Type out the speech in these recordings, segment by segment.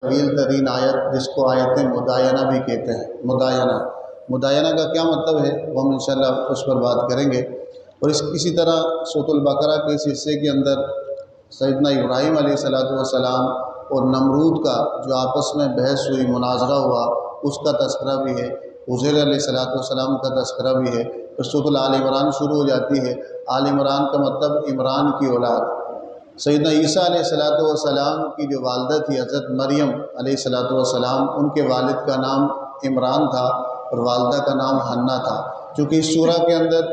طویل ترین آیت جس کو آیت مداینہ بھی کہتے ہیں۔ مداینہ کا کیا مطلب ہے وہ ہم انشاءاللہ اس پر بات کریں گے۔ اور اسی طرح سورۃ البقرہ کے اس حصے کے اندر سیدنا ابراہیم علیہ السلام اور نمرود کا جو آپس میں بحث ہوئی، مناظرہ ہوا، اس کا تذکرہ بھی ہے۔ عزیر علیہ السلام کا تذکرہ بھی ہے۔ پھر سورۃ آل عمران شروع ہو جاتی ہے۔ آل عمران کا مطلب عمران کی اولاد۔ سیدنا عیسیٰ علیہ السلام کی جو والدہ تھی حضرت مریم علیہ السلام، ان کے والد کا نام عمران تھا اور والدہ کا نام حنہ تھا۔ چونکہ اس سورہ کے اندر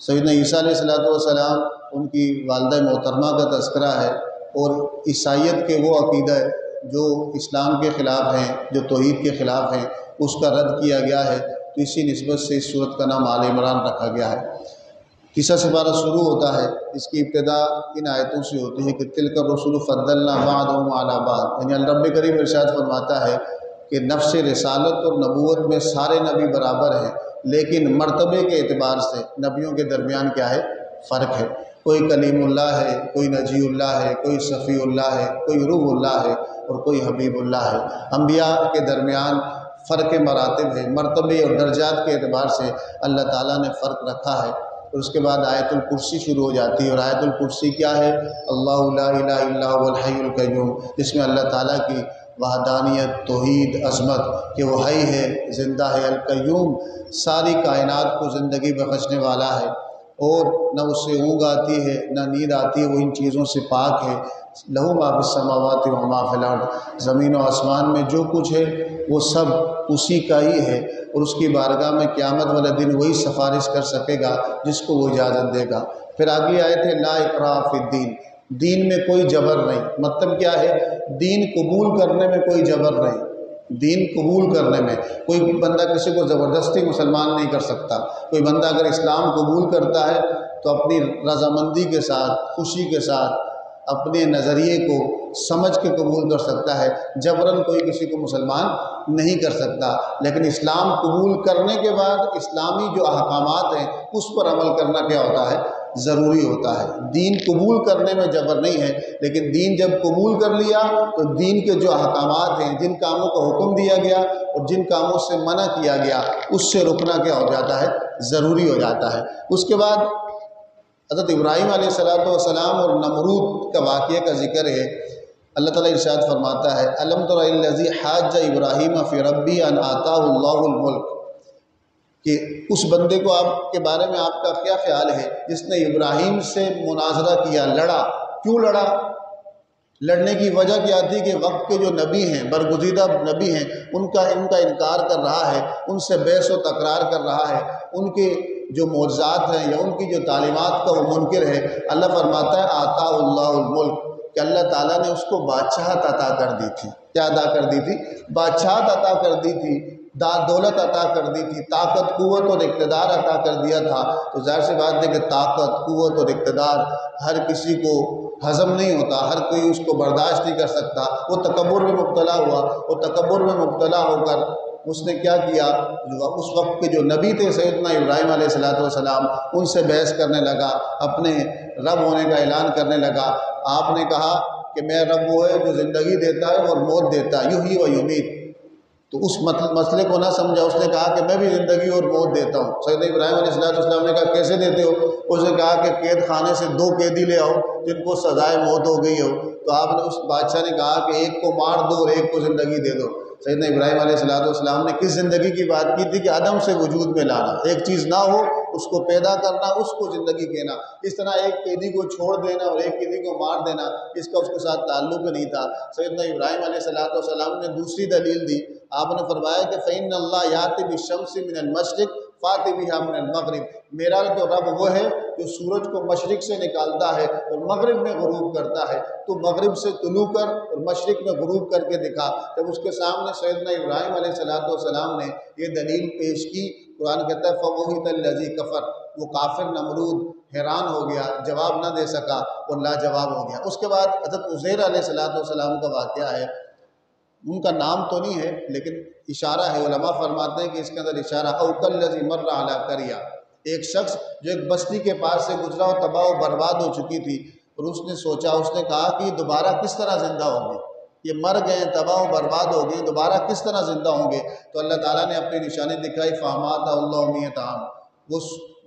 سیدنا عیسیٰ علیہ السلام ان کی والدہ محترمہ کا تذکرہ ہے، اور عیسائیت کے وہ عقیدہ جو اسلام کے خلاف ہیں، جو توحید کے خلاف ہیں، اس کا رد کیا گیا ہے۔ تو اسی نسبت سے اس سورت کا نام آل عمران رکھا گیا ہے۔ تیسرا سپارہ شروع ہوتا ہے، اس کی ابتدا ان آیتوں سے ہوتی ہے کہ تلک الرسل فضلنا بعضهم علی بعض، یعنی اللہ رب کریم ارشاد فرماتا ہے کہ نفس رسالت اور نبوت میں سارے نبی برابر ہیں، لیکن مرتبے کے اعتبار سے نبیوں کے درمیان کیا ہے؟ فرق ہے۔ کوئی کلیم اللہ ہے، کوئی نجی اللہ ہے، کوئی صفی اللہ ہے، کوئی روح اللہ ہے اور کوئی حبیب اللہ ہے۔ انبیاء کے درمیان فرق مراتب ہے، مرتبے اور درجات کے اعتبار سے اللہ تعالیٰ نے فرق رکھا ہے۔ اور اس کے بعد آیت الکرسی شروع ہو جاتی ہے، اور آیت الکرسی کیا ہے؟ اللہ لا الہ الا هو الحی القیوم، جس میں اللہ تعالیٰ کی وحدانیت، توحید، عظمت کہ وہ حی ہے، زندہ ہے، القیوم ساری کائنات کو زندگی بخشنے والا ہے، اور نہ اس سے اونگ آتی ہے نہ نیند آتی ہے، وہ ان چیزوں سے پاک ہے۔ لہو ما فی السماوات و ما فی الارض، زمین و آسمان میں جو کچھ ہے وہ سب اسی کا ہی ہے، اور اس کی بارگاہ میں قیامت والے دن وہی سفارش کر سکے گا جس کو وہ اجازت دے گا۔ پھر اگلی آیت ہے لا اکراہ فی الدین، دین میں کوئی جبر نہیں۔ مطلب کیا ہے؟ دین قبول کرنے میں کوئی جبر نہیں۔ دین قبول کرنے میں کوئی بندہ کسی کو زبردستی مسلمان نہیں کر سکتا۔ کوئی بندہ اگر اسلام قبول کرتا ہے تو اپنی رضامندی کے ساتھ، خوشی کے ساتھ، اپنے نظریے کو سمجھ کے قبول کر سکتا ہے۔ جبراً کوئی کسی کو مسلمان نہیں کر سکتا۔ لیکن اسلام قبول کرنے کے بعد اسلامی جو احکامات ہیں اس پر عمل کرنا کیا ہوتا ہے؟ ضروری ہوتا ہے۔ دین قبول کرنے میں جبر نہیں ہے، لیکن دین جب قبول کر لیا تو دین کے جو احکامات ہیں، جن کاموں کا حکم دیا گیا اور جن کاموں سے منع کیا گیا، اس سے رکنا کیا ہو جاتا ہے؟ ضروری ہو جاتا ہے۔ اس کے بعد حضرت ابراہیم علیہ السلام اور نمرود کا واقعہ کا ذکر ہے۔ اللہ تعالیٰ ارشاد فرماتا ہے الم تر الی الذی حاج ابراہیم فی ربہ ان آتاہ اللہ الملک، کہ اس بندے کو آپ کے بارے میں آپ کا کیا خیال ہے جس نے ابراہیم سے مناظرہ کیا، لڑا۔ کیوں لڑا؟ لڑنے کی وجہ کیا تھی کہ وقت کے جو نبی ہیں، برگزیدہ نبی ہیں، ان کا انکار کر رہا ہے، ان سے بحث و تکرار کر رہا ہے، ان کے جو معجزات ہیں یا ان کی جو تعلیمات کا وہ منکر ہے۔ اللہ فرماتا ہے آتا اللہ الملک، کہ اللہ تعالیٰ نے اس کو بادشاہت عطا کر دی تھی۔ کیا عطا کر دی تھی؟ بادشاہت عطا کر دی تھی، دولت عطا کر دی تھی، طاقت، قوت اور اقتدار عطا کر دیا تھا۔ تو ظاہر سی بات ہے کہ طاقت، قوت اور اقتدار ہر کسی کو ہضم نہیں ہوتا، ہر کوئی اس کو برداشت نہیں کر سکتا۔ وہ تکبر میں مبتلا ہوا، اور تکبر میں مبتلا ہو کر اس نے کیا کیا؟ اس وقت کے جو نبی تھے سیدنا ابراہیم علیہ السلام، ان سے بحث کرنے لگا، اپنے رب ہونے کا اعلان کرنے لگا۔ آپ نے کہا کہ میرا رب وہ ہے جو زندگی دیتا ہے اور موت دیتا ہے، یحیی و یمیت۔ تو اس مسئلے کو نہ سمجھا، اس نے کہا کہ میں بھی زندگی اور موت دیتا ہوں۔ سیدنا ابراہیم علیہ السلام نے کہا کیسے دیتے ہو؟ اس نے کہا کہ قید خانے سے 2 قیدی لے آؤ جن کو سزائے موت ہو گئی ہو۔ تو آپ نے اس بادشاہ نے کہا کہ ایک کو مار دو اور ایک کو زندگی دے دو۔ سیدنا ابراہیم علیہ السلام نے کس زندگی کی بات کی تھی؟ کہ عدم سے وجود میں لانا، ایک چیز نہ ہو اس کو پیدا کرنا، اس کو زندگی دینا۔ اس طرح ایک قیدی کو چھوڑ دینا اور ایک قیدی کو مار دینا، اس کا اس کے ساتھ تعلق نہیں تھا۔ سیدنا ابراہیم علیہ السلام نے دوسری دلیل دی۔ آپ نے فرمایا کہ فإن اللہ یأتی بالشمس من المشرق فأت بها من المغرب، میرا تو رب وہ ہے جو سورج کو مشرق سے نکالتا ہے اور مغرب میں غروب کرتا ہے، تو مغرب سے طلوع کر اور مشرق میں غروب کر کے دکھا۔ جب اس کے سامنے سیدنا ابراہیم علیہ السلام نے یہ دلیل پیش کی، قرآن کہتا ہے فَبُہِتَ الَّذِی کَفَرَ، وہ کافر نمرود حیران ہو گیا، جواب نہ دے سکا اور لاجواب ہو گیا۔ اس کے بعد حضرت عزیر علیہ السلام کا واقعہ ہے۔ ان کا نام تو نہیں ہے لیکن اشارہ ہے، علماء فرماتے ہیں کہ اس کے اندر اشارہ او کالذی مر علی قریہ، ایک شخص جو ایک بستی کے پاس سے گزرا اور تباہ و برباد ہو چکی تھی، اور اس نے سوچا، اس نے کہا کہ یہ دوبارہ کس طرح زندہ ہوگی؟ یہ مر گئے، تباہ و برباد ہو گئے، دوبارہ کس طرح زندہ ہوں گے؟ تو اللہ تعالیٰ نے اپنی نشانی دکھائی، فامات اللہ میت عام،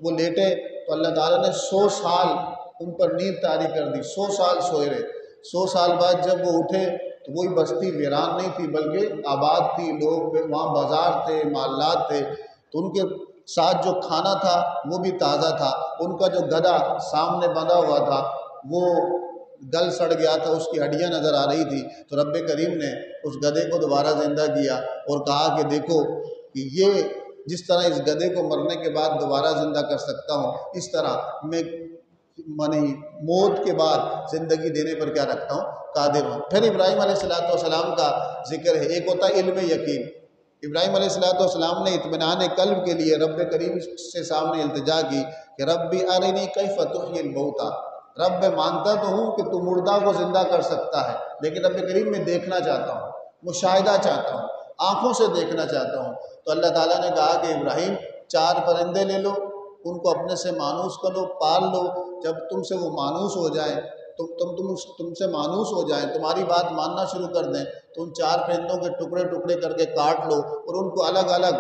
وہ لیٹے تو اللہ تعالیٰ نے 100 سال ان پر نیند طاری کر دی، 100 سال سوئے رہے۔ 100 سال بعد جب وہ اٹھے تو وہی بستی ویران نہیں تھی بلکہ آباد تھی، لوگ وہاں بازار تھے، محلات تھے، تو ان کے ساتھ جو کھانا تھا وہ بھی تازہ تھا، ان کا جو گدھا سامنے بندھا ہوا تھا وہ گل سڑ گیا تھا، اس کی ہڈیاں نظر آ رہی تھی۔ تو رب کریم نے اس گدھے کو دوبارہ زندہ کیا اور کہا کہ دیکھو کہ یہ جس طرح اس گدھے کو مرنے کے بعد دوبارہ زندہ کر سکتا ہوں، اس طرح میں موت کے بعد زندگی دینے پر کیا رکھتا ہوں، قادر ہوں۔ پھر ابراہیم علیہ السلام کا ذکر ہے، ایک ہوتا ہے علم یقین۔ ابراہیم علیہ السلام نے اطمینان قلب کے لیے رب کریم سے سامنے التجا کی کہ ربی ارنی کیف تحیی الموتیٰ، رب مانتا تو ہوں کہ تو مردہ کو زندہ کر سکتا ہے، لیکن رب کریم میں دیکھنا چاہتا ہوں، مشاہدہ چاہتا ہوں، آنکھوں سے دیکھنا چاہتا ہوں۔ تو اللہ تعالیٰ نے کہا کہ ابراہیم 4 پرندے لے لو، ان کو اپنے سے مانوس کر لو، پال لو، جب تم سے وہ مانوس ہو جائیں، تم سے مانوس ہو جائیں، تمہاری بات ماننا شروع کر دیں، تو ان 4 پرندوں کے ٹکڑے ٹکڑے کر کے کاٹ لو اور ان کو الگ الگ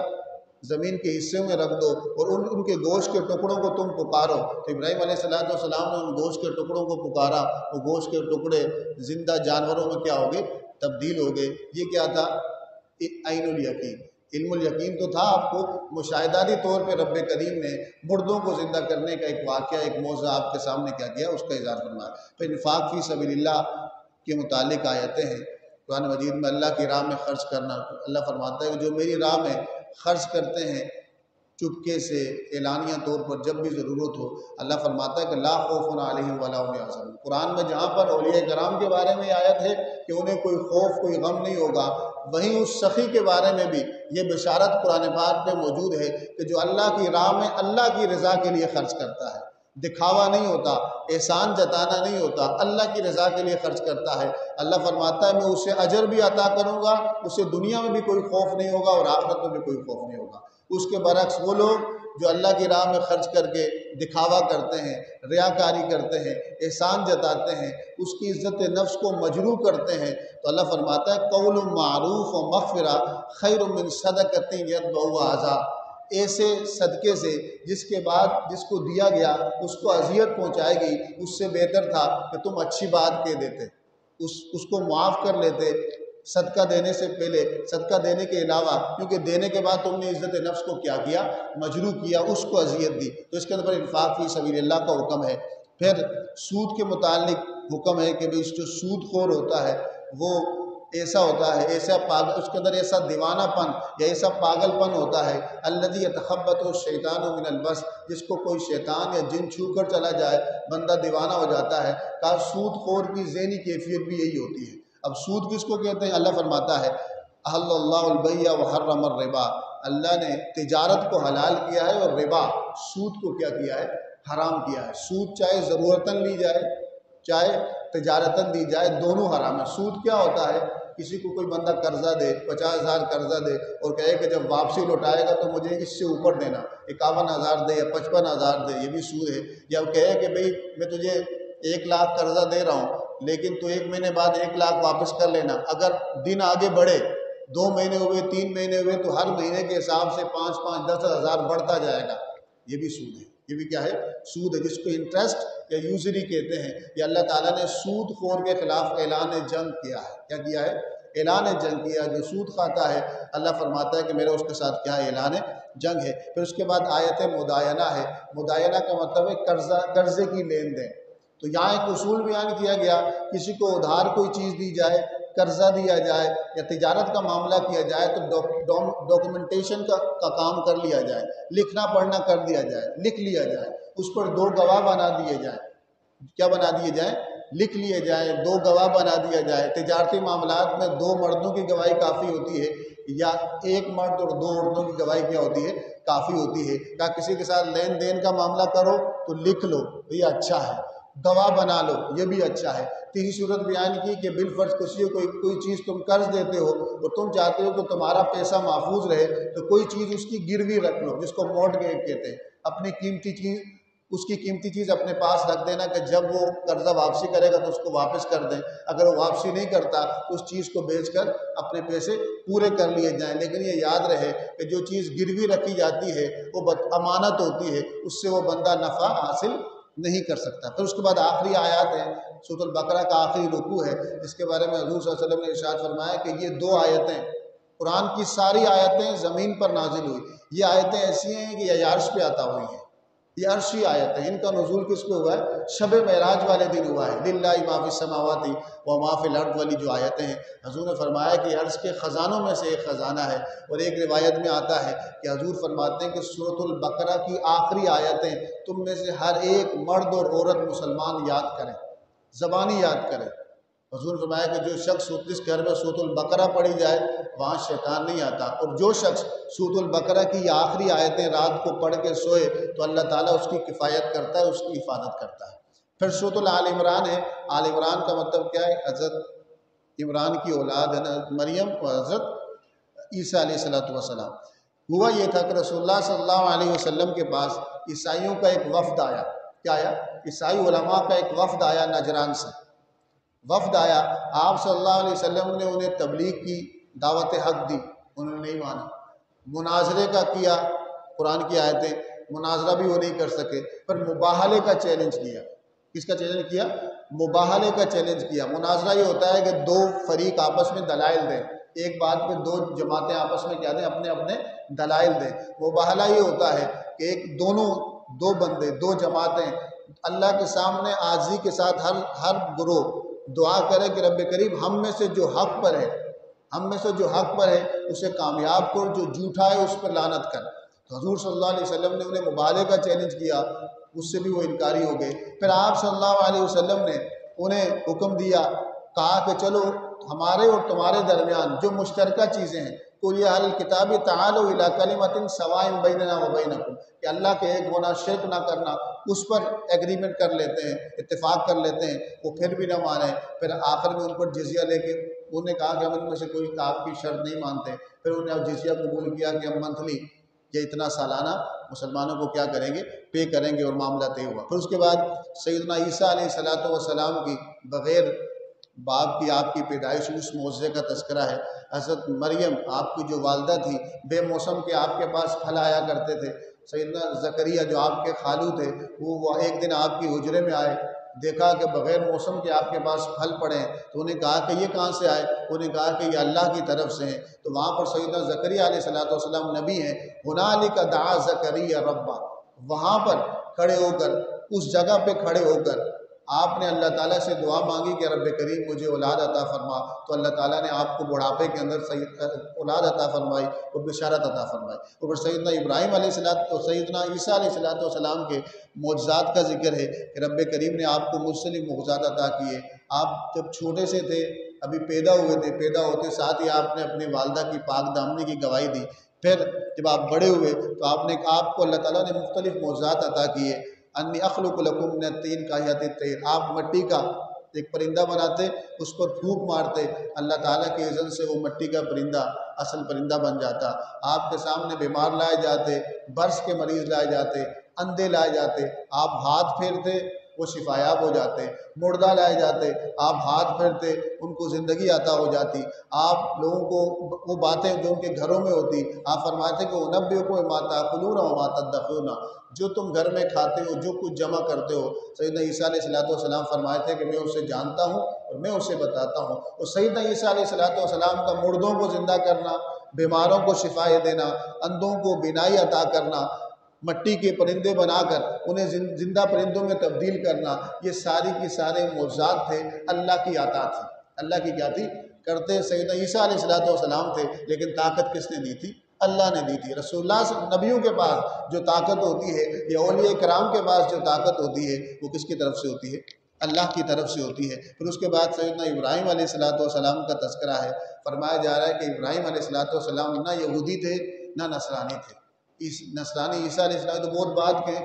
زمین کے حصے میں رکھ دو اور ان کے گوشت کے ٹکڑوں کو تم پکارو۔ تو ابراہیم علیہ السلام نے ان گوشت کے ٹکڑوں کو پکارا، وہ گوشت کے ٹکڑے زندہ جانوروں میں کیا ہو گئے، تبدیل ہو گئے۔ یہ کیا تھا؟ عین الیقین، علم الیقین تو تھا آپ کو، مشاہداتی طور پہ رب کریم نے مردوں کو زندہ کرنے کا ایک واقعہ، ایک موضوع آپ کے سامنے کیا کیا، اس کا اظہار فرمایا۔ پھر انفاق فی سبیل اللہ کے متعلق آیتیں ہیں قرآن مجید میں، اللہ کی راہ میں خرچ کرنا۔ اللہ فرماتا ہے کہ جو میری راہ میں خرچ کرتے ہیں چپکے سے، اعلانیہ طور پر، جب بھی ضرورت ہو، اللہ فرماتا ہے کہ لا خوف علیہم ولا هم يحزنون۔ قرآن میں جہاں پر اولیاء کرام کے بارے میں آیت ہے کہ انہیں کوئی خوف، کوئی غم نہیں ہوگا، وہیں اس سخی کے بارے میں بھی یہ بشارت قرآن پاک میں موجود ہے کہ جو اللہ کی راہ میں اللہ کی رضا کے لیے خرچ کرتا ہے، دکھاوا نہیں ہوتا، احسان جتانا نہیں ہوتا، اللہ کی رضا کے لیے خرچ کرتا ہے، اللہ فرماتا ہے میں اسے اجر بھی عطا کروں گا، اسے دنیا میں بھی کوئی خوف نہیں ہوگا اور آخرت میں بھی کوئی خوف نہیں ہوگا۔ اس کے برعکس وہ لوگ جو اللہ کی راہ میں خرچ کر کے دکھاوا کرتے ہیں، ریاکاری کرتے ہیں، احسان جتاتے ہیں، اس کی عزت نفس کو مجروح کرتے ہیں، تو اللہ فرماتا ہے قول معروف و مغفرہ خیر من صدقۃ یتبعها اذی، ایسے صدقے سے جس کے بعد جس کو دیا گیا اس کو اذیت پہنچائے گی، اس سے بہتر تھا کہ تم اچھی بات کہہ دیتے، اس کو معاف کر لیتے صدقہ دینے سے پہلے، صدقہ دینے کے علاوہ، کیونکہ دینے کے بعد تم نے عزت نفس کو کیا کیا، مجروح کیا، اس کو اذیت دی۔ تو اس کے اندر انفاق فی سبیل اللہ کا حکم ہے۔ پھر سود کے متعلق حکم ہے کہ جو سود خور ہوتا ہے وہ ایسا ہوتا ہے، ایسا پاگل، اس کے اندر ایسا دیوانہ پن یا ایسا پاگل پن ہوتا ہے، الذی یتخبطہ الشیطان من المس، جس کو کوئی شیطان یا جن چھو کر چلا جائے بندہ دیوانہ ہو جاتا ہے۔ کہا سود خور کی ذہنی کیفیت بھی یہی ہوتی ہے۔ اب سود کس کو کہتے ہیں؟ اللہ فرماتا ہے احل اللہ البیع وحرم الربا، اللہ نے تجارت کو حلال کیا ہے اور ربا، سود کو کیا کیا ہے؟ حرام کیا ہے۔ سود چاہے ضرورتاً لی جائے چاہے تجارتاً دی جائے، دونوں حرام ہے۔ سود کیا ہوتا ہے؟ کسی کو کوئی بندہ قرضہ دے، 50,000 قرضہ دے اور کہے کہ جب واپسی لوٹائے گا تو مجھے اس سے اوپر دینا، 51,000 دے یا 55,000 دے، یہ بھی سود ہے۔ یا وہ کہے کہ بھئی میں تجھے 1 لاکھ قرضہ دے رہا ہوں لیکن تو 1 مہینے بعد 1 لاکھ واپس کر لینا، اگر دن آگے بڑھے، 2 مہینے ہوئے، 3 مہینے ہوئے، تو ہر مہینے کے حساب سے 5,000 10,000 بڑھتا جائے گا، یہ بھی سود ہے۔ یہ بھی کیا ہے؟ سود ہے، جس کو انٹرسٹ یا یوزری کہتے ہیں۔ یہ اللہ تعالیٰ نے سود خور کے خلاف اعلان جنگ کیا ہے۔ کیا کیا ہے؟ اعلان جنگ کیا۔ جو سود کھاتا ہے اللہ فرماتا ہے کہ میرا اس کے ساتھ کیا ہے؟ اعلان جنگ ہے۔ پھر اس کے بعد آیت مدائنہ ہے۔ مدائنہ کا مطلب ہے قرضے کی لین دین۔ تو یہاں ایک اصول بیان کیا گیا، کسی کو ادھار کوئی چیز دی جائے، قرضہ دیا جائے یا تجارت کا معاملہ کیا جائے تو ڈاکومنٹیشن کا کام کر لیا جائے، لکھنا پڑھنا کر دیا جائے، لکھ لیا جائے، اس پر 2 گواہ بنا دیے جائیں۔ کیا بنا دیے جائیں؟ لکھ لیے جائیں، 2 گواہ بنا دیا جائے۔ تجارتی معاملات میں 2 مردوں کی گواہی کافی ہوتی ہے یا 1 مرد اور 2 عورتوں کی گواہی کیا ہوتی ہے؟ کافی ہوتی ہے۔ کیا کسی کے ساتھ لین دین کا معاملہ کرو تو لکھ لو، یہ اچھا ہے، گواہ بنا لو، یہ بھی اچھا ہے۔ تیسری صورت بیان کی کہ بالفرض کسی کو کوئی چیز تم قرض دیتے ہو اور تم چاہتے ہو کہ تمہارا پیسہ محفوظ رہے تو کوئی چیز اس کی گروی رکھ لو، جس کو مورٹگیج کہتے ہیں، اپنی قیمتی چیز اس کی قیمتی چیز اپنے پاس رکھ دینا کہ جب وہ قرضہ واپسی کرے گا تو اس کو واپس کر دیں، اگر وہ واپسی نہیں کرتا تو اس چیز کو بیچ کر اپنے پیسے پورے کر لیے جائیں۔ لیکن یہ یاد رہے کہ جو چیز گروی رکھی جاتی ہے وہ امانت ہوتی ہے، اس سے وہ بندہ نفع حاصل نہیں کر سکتا۔ پھر اس کے بعد آخری آیات ہے، سورۃ البقرہ کا آخری رکوع ہے، اس کے بارے میں حضور صلی اللہ علیہ وسلم نے ارشاد فرمایا کہ یہ 2 آیتیں، قرآن کی ساری آیتیں زمین پر نازل ہوئی، یہ آیتیں ایسی ہیں کہ یہ عرش پہ عطا ہوئی ہیں، یہ عرشی آیت ہے۔ ان کا نزول کس پہ ہوا ہے؟ شب معراج والے دن ہوا ہے۔ للہ ما فی السماوات و ما فی الارض والی جو آیتیں ہیں، حضور نے فرمایا کہ عرش کے خزانوں میں سے ایک خزانہ ہے۔ اور ایک روایت میں آتا ہے کہ حضور فرماتے ہیں کہ سورۃ البقرہ کی آخری آیتیں تم میں سے ہر ایک مرد اور عورت مسلمان یاد کریں، زبانی یاد کریں۔ حضور نے فرمایا کہ جو شخص جس گھر میں سورۃ البقرہ پڑھی جائے وہاں شیطان نہیں آتا، اور جو شخص سورۃ البقرہ کی یہ آخری آیتیں رات کو پڑھ کے سوئے تو اللہ تعالیٰ اس کی کفایت کرتا ہے، اس کی حفاظت کرتا ہے۔ پھر سورۃ آل عمران ہے۔ آل عمران کا مطلب کیا ہے؟ حضرت عمران کی اولاد ہے نا، مریم اور حضرت عیسیٰ علیہ السلام۔ ہوا یہ تھا کہ رسول اللہ صلی اللہ علیہ وسلم کے پاس عیسائیوں کا ایک وفد آیا۔ کیا آیا؟ عیسائی علماء کا ایک وفد آیا نجران سے، وفد آیا۔ آپ صلی اللہ علیہ وسلم نے انہیں تبلیغ کی، دعوت حق دی، انہوں نے نہیں مانا۔ مناظرے کا کیا، قرآن کی آیتیں، مناظرہ بھی وہ نہیں کر سکے۔ پھر مباہلے کا چیلنج کیا۔ کس کا چیلنج کیا؟ مباہلے کا چیلنج کیا۔ مناظرہ یہ ہوتا ہے کہ 2 فریق آپس میں دلائل دیں، ایک بات پہ 2 جماعتیں آپس میں کیا دیں؟ اپنے اپنے دلائل دیں۔ مباہلہ یہ ہوتا ہے کہ دو بندے، 2 جماعتیں اللہ کے سامنے عاجزی کے ساتھ ہر گروہ دعا کرے کہ رب کریم ہم میں سے جو حق پر ہے اسے کامیاب کر، جو جھوٹا ہے اس پر لعنت کر۔ تو حضور صلی اللہ علیہ وسلم نے انہیں مباہلے کا چیلنج کیا، اس سے بھی وہ انکاری ہو گئے۔ پھر آپ صلی اللہ علیہ وسلم نے انہیں حکم دیا، کہا کہ چلو ہمارے اور تمہارے درمیان جو مشترکہ چیزیں ہیں، قُلْ يَا أَهْلَ الْكِتَابِ تَعَالَوْا إِلَىٰ كَلِمَةٍ سَوَاءٍ بَيْنَنَا وَبَيْنَكُمْ، کہ اللہ کے ایک ہونا، شرک نہ کرنا، اس پر ایگریمنٹ کر لیتے ہیں، اتفاق کر لیتے ہیں۔ وہ پھر بھی نہ مانے۔ پھر آخر میں ان پر جزیہ لے کے انہوں نے کہا کہ ہم ان میں سے کوئی آپ کی شرط نہیں مانتے۔ پھر انہوں نے جزیہ قبول کیا کہ ہم منتھلی یا اتنا سالانہ مسلمانوں کو کیا کریں گے؟ پے کریں گے، اور معاملہ طے ہوا۔ پھر اس کے بعد سیدنا عیسیٰ علیہ السلام کی بغیر باپ کی آپ کی پیدائش، اس معجزے کا تذکرہ ہے۔ حضرت مریم آپ کی جو والدہ تھی، بے موسم کے آپ کے پاس پھل آیا کرتے تھے۔ سیدنا زکریا جو آپ کے خالو تھے، وہ ایک دن آپ کی حجرے میں آئے، دیکھا کہ بغیر موسم کے آپ کے پاس پھل پڑے ہیں، تو انہیں کہا کہ یہ کہاں سے آئے؟ انہیں کہا کہ یہ اللہ کی طرف سے ہیں۔ تو وہاں پر سیدنا زکریا علیہ السلام نبی ہیں۔ ہنالک دعا زکریا ربہ، وہاں پر کھڑے ہو کر، اس جگہ پہ کھڑے ہو کر آپ نے اللہ تعالیٰ سے دعا مانگی کہ رب کریم مجھے اولاد عطا فرما، تو اللہ تعالیٰ نے آپ کو بڑھاپے کے اندر اولاد عطا فرمائی اور بشارت عطا فرمائی۔ اور پھر سیدنا ابراہیم علیہ السلام اور سیدنا عیسیٰ علیہ السلام کے معجزات کا ذکر ہے کہ رب کریم نے آپ کو مختلف معجزات عطا کیے۔ آپ جب چھوٹے سے تھے، ابھی پیدا ہوئے تھے، پیدا ہوتے ساتھ ہی آپ نے اپنی والدہ کی پاک دامنی کی گواہی دی۔ پھر جب آپ بڑے ہوئے تو آپ کو اللہ تعالیٰ نے مختلف معجزات عطا کیے۔ انی اخلق لکم من الطین کہیات الطیر، آپ مٹی کا ایک پرندہ بناتے، اس پر پھونک مارتے، اللہ تعالیٰ کے اذن سے وہ مٹی کا پرندہ اصل پرندہ بن جاتا۔ آپ کے سامنے بیمار لائے جاتے، برس کے مریض لائے جاتے، اندھے لائے جاتے، آپ ہاتھ پھیرتے وہ شفایاب ہو جاتے، مردہ لائے جاتے، آپ ہاتھ پھیرتے ان کو زندگی عطا ہو جاتی۔ آپ لوگوں کو وہ باتیں جو ان کے گھروں میں ہوتی، آپ فرماتے کہ انبئکم بما تاکلون وما تدخرون، جو تم گھر میں کھاتے ہو، جو کچھ جمع کرتے ہو۔ سیدنا عیسیٰ علیہ السلام فرمائے تھے کہ میں اسے جانتا ہوں اور میں اسے بتاتا ہوں۔ اور سیدنا عیسیٰ علیہ السلام کا مردوں کو زندہ کرنا، بیماروں کو شفائیں دینا، اندھوں کو بینائی عطا کرنا، مٹی کے پرندے بنا کر انہیں زندہ پرندوں میں تبدیل کرنا، یہ ساری کی سارے معجزات تھے، اللہ کی عطا تھی۔ اللہ کی کیا تھی؟ کرتے سیدنا عیسیٰ علیہ السلام تھے، لیکن طاقت کس نے دی تھی؟ اللہ نے دی تھی۔ رسول اللہ سے نبیوں کے پاس جو طاقت ہوتی ہے یا اولیاء کرام کے پاس جو طاقت ہوتی ہے وہ کس کی طرف سے ہوتی ہے؟ اللہ کی طرف سے ہوتی ہے۔ پھر اس کے بعد سیدنا ابراہیم علیہ السلام کا تذکرہ ہے۔ فرمایا جا رہا ہے کہ ابراہیم علیہ السلام نہ یہودی تھے نہ نصرانی تھے۔ نصرانی عیسیٰ علیہ السلام تو بہت بعد کے،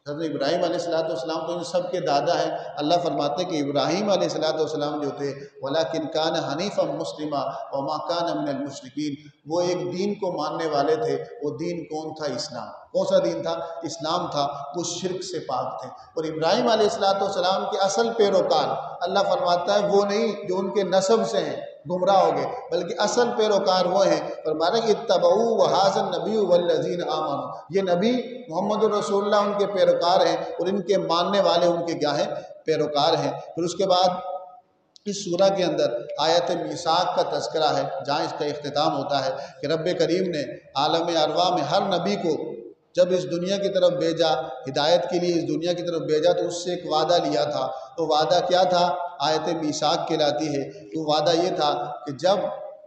حضرت ابراہیم علیہ السلام تو ان سب کے دادا ہیں۔ اللہ فرماتے ہیں کہ ابراہیم علیہ السلام جو تھے وَلَٰكِنْ كَانَ حَنِيفًا مُسْلِمًا وَمَا كَانَ مِنَ الْمُشْرِكِينَ، وہ ایک دین کو ماننے والے تھے۔ وہ دین کون تھا؟ اسلام۔ کون سا دین تھا؟ اسلام تھا۔ وہ شرک سے پاک تھے۔ اور ابراہیم علیہ السلام کے اصل پیروکار اللہ فرماتا ہے وہ نہیں جو ان کے نسب سے ہیں گمراہ ہو گئے، بلکہ اصل پیروکار وہ ہیں۔ فرمایا کہ اتبعوا وھذا النبی والذین آمنوا، یہ نبی محمد الرسول اللہ ان کے پیروکار ہیں، اور ان کے ماننے والے ان کے کیا ہیں؟ پیروکار ہیں۔ پھر اس کے بعد اس سورہ کے اندر آیت میثاق کا تذکرہ ہے، جہاں اس کا اختتام ہوتا ہے کہ رب کریم نے عالم ارواح میں ہر نبی کو جب اس دنیا کی طرف بھیجا، ہدایت کے لیے اس دنیا کی طرف بھیجا، تو اس سے ایک وعدہ لیا تھا۔ تو وعدہ کیا تھا؟ آیت میثاق کہلاتی ہے۔ تو وعدہ یہ تھا کہ جب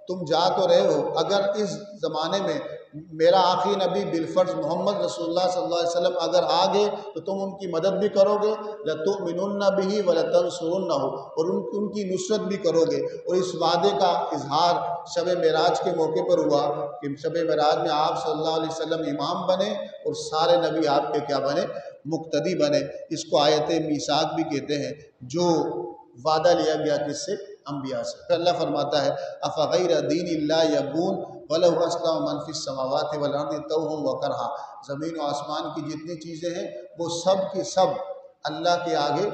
تم جا تو رہے ہو، اگر اس زمانے میں میرا آخری نبی بالفرض محمد رسول اللہ صلی اللہ علیہ وسلم اگر آ گئے تو تم ان کی مدد بھی کرو گے، لَتُؤْمِنُنَّ بِهِ وَلَتَنْصُرُنَّهُ، اور ان کی نصرت بھی کرو گے۔ اور اس وعدے کا اظہار شب معراج کے موقع پر ہوا کہ شب معراج میں آپ صلی اللہ علیہ وسلم امام بنے اور سارے نبی آپ کے کیا بنے؟ مقتدی بنے۔ اس کو آیت میثاق بھی کہتے ہیں، جو وعدہ لیا گیا کس سے؟ انبیاء سے۔ پھر اللہ فرماتا ہے افغیر دین اللہ یبغون وَلَهُ أَسْلَمَ مَن فِي السَّمَاوَاتِ وَالْأَرْضِ طَوْعًا وَكَرْهًا، زمین و آسمان کی جتنی چیزیں ہیں وہ سب کی سب اللہ کے آگے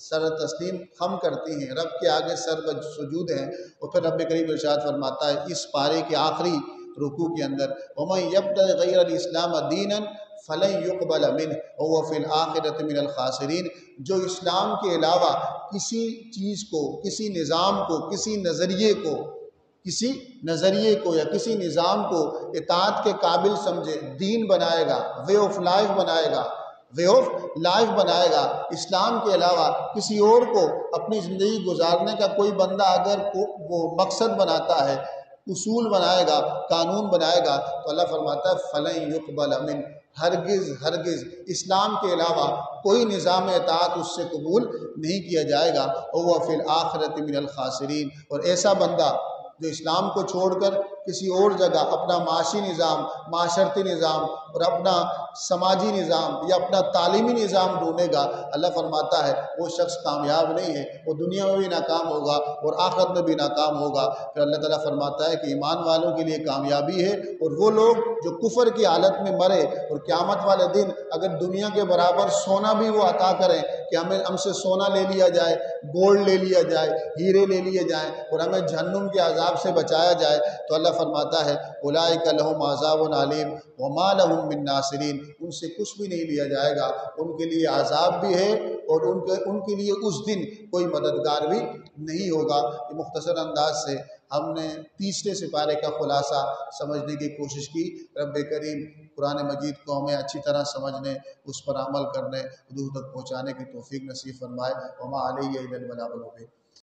سر تسلیم خم کرتی ہیں، رب کے آگے سر سجود ہیں۔ اور پھر رب کریم ارشاد فرماتا ہے اس پارے کے آخری رکوع کے اندر وَمَن يَبْتَغِ غَيْرَ الْإِسْلَامَ دِينًا فَلَن يُقْبَلَ مِنْهُ وَهُوَ فِي الْآخِرَةِ مِنَ الْخَاسِرِينَ، جو اسلام کے علاوہ کسی چیز کو، کسی نظام کو، کسی نظریے کو یا کسی نظام کو اطاعت کے قابل سمجھے، دین بنائے گا، وے آف لائف بنائے گا، اسلام کے علاوہ کسی اور کو اپنی زندگی گزارنے کا کوئی بندہ اگر وہ مقصد بناتا ہے، اصول بنائے گا، قانون بنائے گا، تو اللہ فرماتا ہے فَلَن يُقْبَلَ مِنْهُ، ہرگز اسلام کے علاوہ کوئی نظام اطاعت اس سے قبول نہیں کیا جائے گا۔ وَهُوَ فِي الْآخِرَةِ مِنَ الْخَاسِرِينَ، اور ایسا بندہ جو اسلام کو چھوڑ کر کسی اور جگہ اپنا معاشی نظام، معاشرتی نظام اور اپنا سماجی نظام یا اپنا تعلیمی نظام ڈھونڈے گا، اللہ فرماتا ہے وہ شخص کامیاب نہیں ہے، وہ دنیا میں بھی ناکام ہوگا اور آخرت میں بھی ناکام ہوگا۔ پھر اللہ تعالیٰ فرماتا ہے کہ ایمان والوں کے لیے کامیابی ہے، اور وہ لوگ جو کفر کی حالت میں مرے اور قیامت والے دن اگر دنیا کے برابر سونا بھی وہ عطا کریں کہ ہم سے سونا لے لیا جائے، گولڈ لے لیا جائے، ہیرے لے لیے جائیں اور ہمیں جہنم کے عذاب سے بچایا جائے، تو اللہ فرماتا ہے اولئک لہم عذاب علیم وما لہم من ناصرین، ان سے کچھ بھی نہیں لیا جائے گا، ان کے لیے عذاب بھی ہے اور ان کے لیے اس دن کوئی مددگار بھی نہیں ہوگا۔ یہ مختصر انداز سے ہم نے تیسرے سپارے کا خلاصہ سمجھنے کی کوشش کی۔ رب کریم قرآن مجید کو ہمیں اچھی طرح سمجھنے، اس پر عمل کرنے، حدود تک پہنچانے کی توفیق نصیب فرمائے۔ وما علیہ الا البلاغ المبین۔